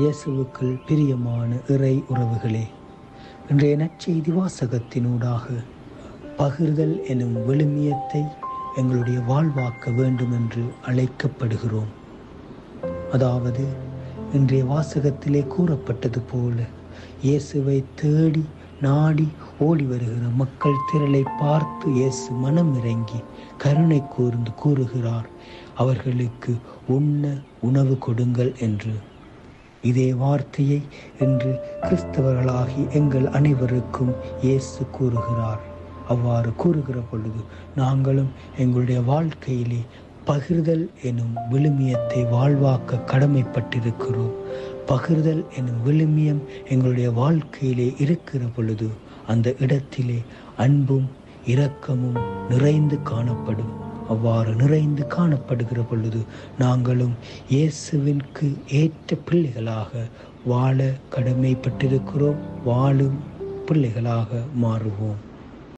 இயேசுவுக்குள் பிரியமான இறை உறவுகளே, இன்றைய நற்செய்தி வாசகத்தினூடாக பகிர்தல் எனும் விழுமியத்தை எங்களுடைய வாழ்வாக்க வேண்டும் என்று அழைக்கப்படுகிறோம். அதாவது இன்றைய வாசகத்திலே கூறப்பட்டது போல இயேசுவை தேடி நாடி ஓடி வருகிற மக்கள் திரளை பார்த்து இயேசு மனம் இறங்கி கருணை கூர்ந்து கூறுகிறார், அவர்களுக்கு உண்ண உணவு கொடுங்கள் என்று. இதே வார்த்தையை இன்று கிறிஸ்தவர்களாகி எங்கள் அனைவருக்கும் இயேசு கூறுகிறார். அவ்வாறு கூறுகிற பொழுது நாங்களும் எங்களுடைய வாழ்க்கையிலே பகிர்தல் எனும் விழுமியத்தை வாழ்வாக்க கடமைப்பட்டிருக்கிறோம். பகிர்தல் எனும் விழுமியம் எங்களுடைய வாழ்க்கையிலே இருக்கிற பொழுது அந்த இடத்திலே அன்பும் இரக்கமும் நிறைந்து காணப்படும். அவ்வாறு நிறைந்து காணப்படுகிற பொழுது நாங்களும் இயேசுவிற்கு ஏற்ற பிள்ளைகளாக வாழ கடமைப்பட்டிருக்கிறோம். வாழும் பிள்ளைகளாக மாறுவோம்.